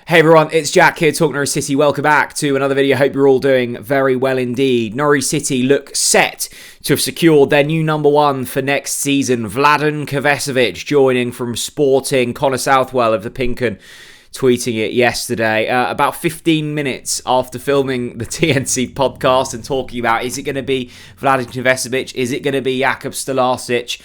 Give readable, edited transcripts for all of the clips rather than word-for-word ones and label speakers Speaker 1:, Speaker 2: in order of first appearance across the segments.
Speaker 1: Hey everyone, it's Jack here, TalkNorwichCity. Welcome back to another video. Hope you're all doing very well indeed. Norwich City look set to have secured their new number one for next season. Vladan Kovacević joining from Sporting. Connor Southwell of the Pink 'Un tweeting it yesterday, about 15 minutes after filming the TNC podcast and talking about, is it going to be Vladan Kovačević? Is it going to be Jakub Stolasic?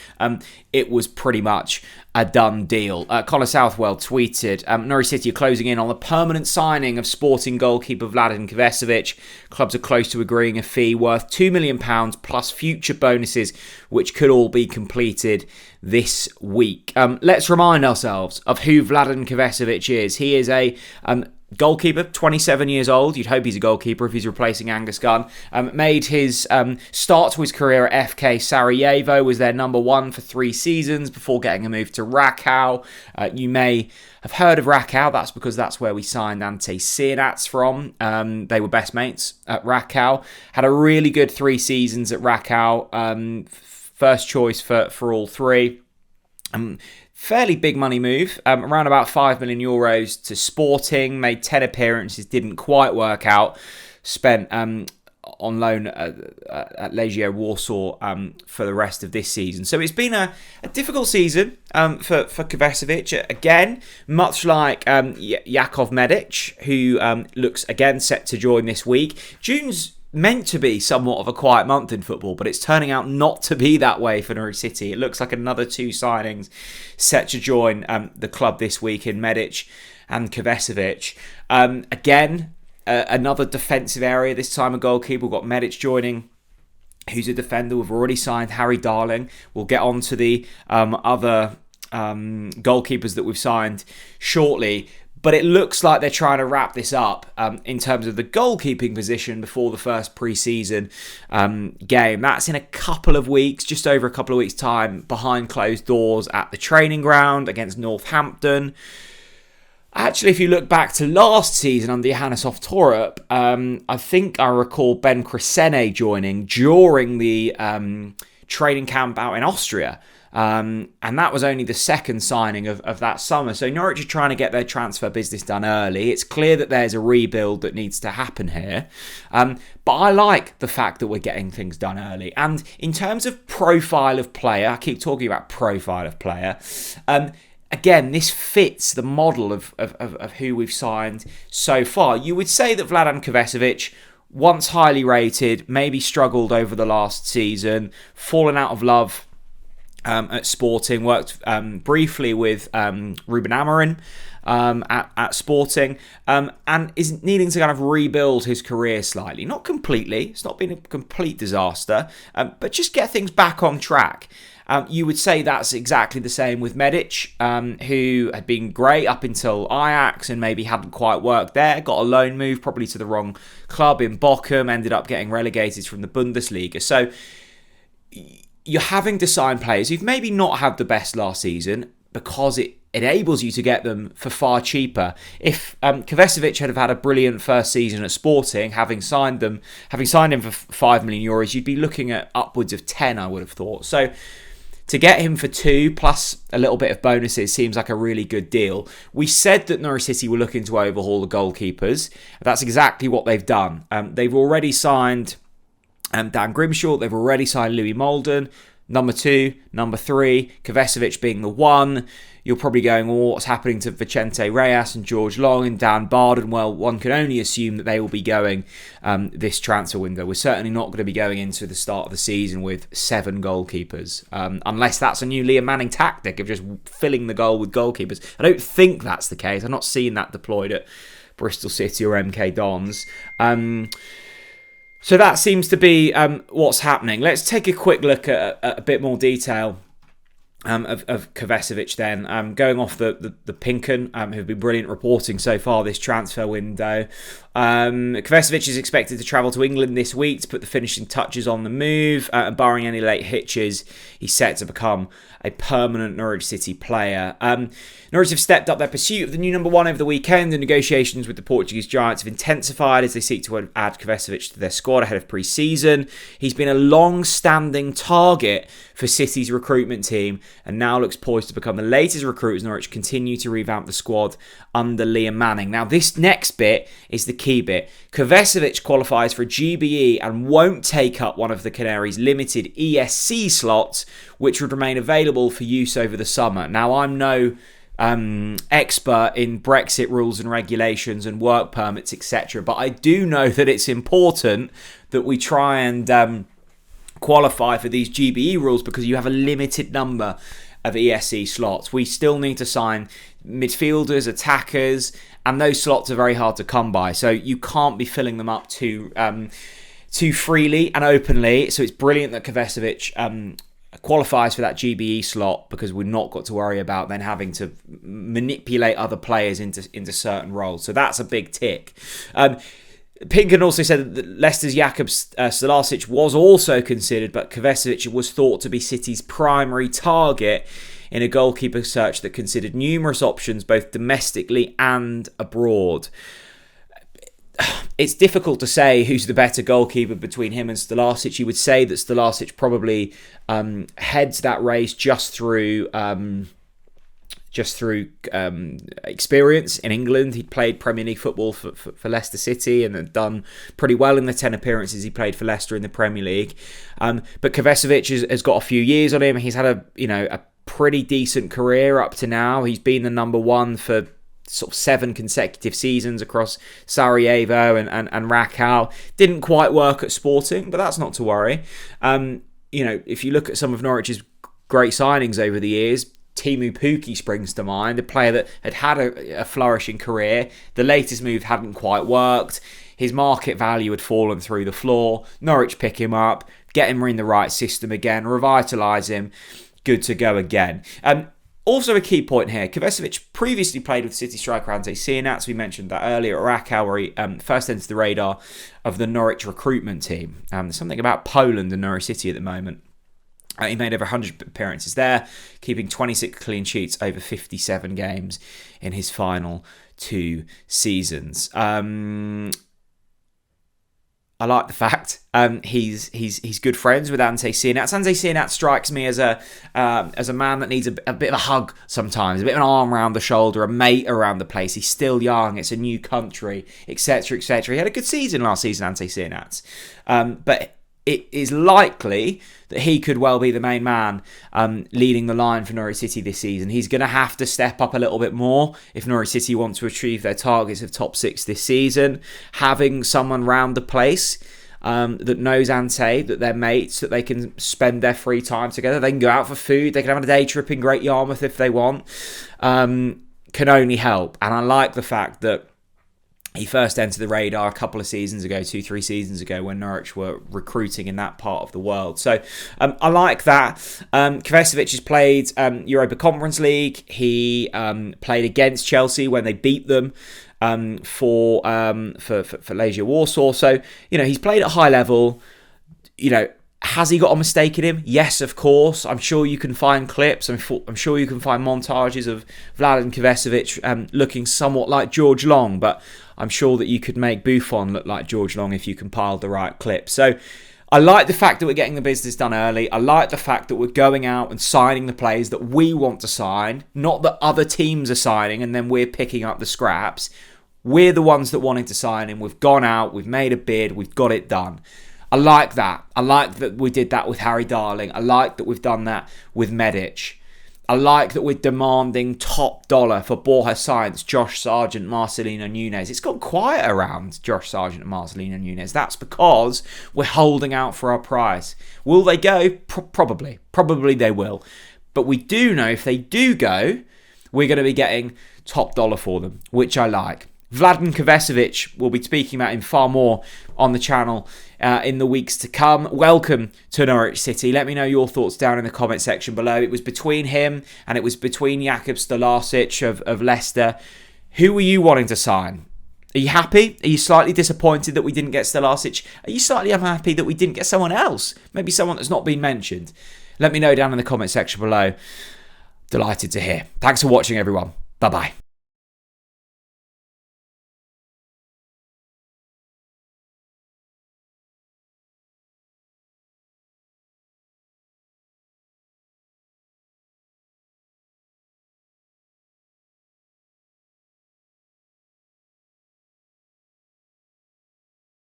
Speaker 1: It was pretty much a done deal. Connor Southwell tweeted, Norwich City are closing in on the permanent signing of Sporting goalkeeper Vladan Kovačević. Clubs are close to agreeing a fee worth £2 million plus future bonuses, which could all be completed this week. Let's remind ourselves of who Vladan Kovačević is. He is a goalkeeper, 27 years old. You'd hope he's a goalkeeper if he's replacing Angus Gunn. Made his start to his career at FK Sarajevo, was their number one for 3 seasons before getting a move to Rakow. You may have heard of Rakow. That's because that's where we signed Ante Sirnats from. They were best mates at Rakow. Had a really good 3 seasons at Rakow. First choice for all 3. Fairly big money move, around about €5 million to Sporting, made 10 appearances, didn't quite work out, spent on loan at Legia Warsaw for the rest of this season. So it's been a difficult season for Kovacevic. Again, much like Jakov Medic, who looks again set to join this week. June's meant to be somewhat of a quiet month in football, but it's turning out not to be that way for Norwich City. It looks like another 2 signings set to join the club this week in Medic and Kovacevic. Again, another defensive area, this time a goalkeeper. We've got Medic joining, who's a defender. We've already signed Harry Darling. We'll get on to the other goalkeepers that we've signed shortly. But it looks like they're trying to wrap this up in terms of the goalkeeping position before the first pre-season game. That's in a couple of weeks, just over a couple of weeks' time, behind closed doors at the training ground against Northampton. Actually, if you look back to last season under Johannes Torup, I think I recall Ben Crescene joining during the training camp out in Austria. And that was only the second signing of that summer. So Norwich are trying to get their transfer business done early. It's clear that there's a rebuild that needs to happen here. But I like the fact that we're getting things done early. And in terms of profile of player, I keep talking about profile of player. Again, this fits the model of who we've signed so far. You would say that Vladan Kovacević, once highly rated, maybe struggled over the last season, fallen out of love at Sporting, worked briefly with Ruben Amorim at Sporting, and is needing to kind of rebuild his career slightly. Not completely, it's not been a complete disaster, but just get things back on track. You would say that's exactly the same with Medic, who had been great up until Ajax and maybe hadn't quite worked there. Got a loan move, probably to the wrong club in Bochum, ended up getting relegated from the Bundesliga. So you're having to sign players who've maybe not had the best last season because it enables you to get them for far cheaper. If Kovacevic had a brilliant first season at Sporting, having signed him for €5 million, you'd be looking at upwards of 10, I would have thought. So to get him for 2 plus a little bit of bonuses seems like a really good deal. We said that Norwich City were looking to overhaul the goalkeepers. That's exactly what they've done. They've already signed Dan Grimshaw, they've already signed Louis Molden, number 2, number 3, Kovacevic being the 1. You're probably going, well, what's happening to Vicente Reyes and George Long and Dan Barden? Well, one can only assume that they will be going this transfer window. We're certainly not going to be going into the start of the season with 7 goalkeepers, unless that's a new Liam Manning tactic of just filling the goal with goalkeepers. I don't think that's the case. I've not seen that deployed at Bristol City or MK Dons. So that seems to be what's happening. Let's take a quick look at a bit more detail of Kovacevic then. Going off the Pink 'Un, who've been brilliant reporting so far this transfer window. Kovacevic is expected to travel to England this week to put the finishing touches on the move. Barring any late hitches, he's set to become a permanent Norwich City player. Norwich have stepped up their pursuit of the new number 1 over the weekend. The negotiations with the Portuguese Giants have intensified as they seek to add Kovacevic to their squad ahead of pre-season. He's been a long-standing target for City's recruitment team and now looks poised to become the latest recruit as Norwich continue to revamp the squad under Liam Manning. Now, this next bit is the key bit. Kovacevic qualifies for a GBE and won't take up one of the Canaries' limited ESC slots, which would remain available for use over the summer. Now, I'm no expert in Brexit rules and regulations and work permits, etc., but I do know that it's important that we try and qualify for these GBE rules because you have a limited number of ESC slots. We still need to sign midfielders, attackers, and those slots are very hard to come by, so you can't be filling them up too freely and openly. So it's brilliant that Kovacevic qualifies for that GBE slot, because we've not got to worry about then having to manipulate other players into certain roles. So that's a big tick. Pinken also said that Leicester's Jakub Stalasic was also considered, but Kovacevic was thought to be City's primary target in a goalkeeper search that considered numerous options both domestically and abroad. It's difficult to say who's the better goalkeeper between him and Stalasic. You would say that Stalasic probably heads that race just through experience in England. He played Premier League football for Leicester City and had done pretty well in the 10 appearances he played for Leicester in the Premier League. But Kovacevic has got a few years on him. He's had a pretty decent career up to now. He's been the number one for sort of 7 consecutive seasons across Sarajevo and Rakow. Didn't quite work at Sporting, but that's not to worry. If you look at some of Norwich's great signings over the years, Timu Pukki springs to mind, a player that had a flourishing career. The latest move hadn't quite worked. His market value had fallen through the floor. Norwich pick him up, get him in the right system again, revitalise him, good to go again. Also a key point here, Kovacevic previously played with City striker Ante Siernac. We mentioned that earlier at Rakow, where he first entered the radar of the Norwich recruitment team. There's something about Poland and Norwich City at the moment. He made over 100 appearances there, keeping 26 clean sheets over 57 games in his final 2 seasons. I like the fact he's good friends with Ante Siernac. Ante Siernac strikes me as a man that needs a bit of a hug sometimes, a bit of an arm around the shoulder, a mate around the place. He's still young, it's a new country, etc., etc. He had a good season last season, Ante Siernac, but it is likely that he could well be the main man leading the line for Norwich City this season. He's going to have to step up a little bit more if Norwich City want to achieve their targets of top 6 this season. Having someone round the place that knows Ante, that they're mates, that they can spend their free time together. They can go out for food. They can have a day trip in Great Yarmouth if they want. Can only help. And I like the fact that he first entered the radar a couple of seasons ago, 2-3 seasons ago, when Norwich were recruiting in that part of the world. So I like that. Kovacevic has played Europa Conference League. He played against Chelsea when they beat them for Legia Warsaw. So, he's played at high level. Has he got a mistake in him? Yes, of course. I'm sure you can find clips. I'm sure you can find montages of Vladan Kovacevic looking somewhat like George Long, but I'm sure that you could make Buffon look like George Long if you compiled the right clips. So I like the fact that we're getting the business done early. I like the fact that we're going out and signing the players that we want to sign, not that other teams are signing and then we're picking up the scraps. We're the ones that wanted to sign him. We've gone out, we've made a bid, we've got it done. I like that. I like that we did that with Harry Darling. I like that we've done that with Medic. I like that we're demanding top dollar for Borja Sainz, Josh Sargent, Marcelino Nunes. It's got quiet around Josh Sargent and Marcelino Nunes. That's because we're holding out for our prize. Will they go? Probably. Probably they will. But we do know if they do go, we're going to be getting top dollar for them, which I like. Vladan Kovacevic, we'll be speaking about him far more on the channel in the weeks to come. Welcome to Norwich City. Let me know your thoughts down in the comment section below. It was between him and it was between Jakub Stalasic of Leicester. Who were you wanting to sign? Are you happy? Are you slightly disappointed that we didn't get Stalasic? Are you slightly unhappy that we didn't get someone else? Maybe someone that's not been mentioned. Let me know down in the comment section below. Delighted to hear. Thanks for watching, everyone. Bye-bye.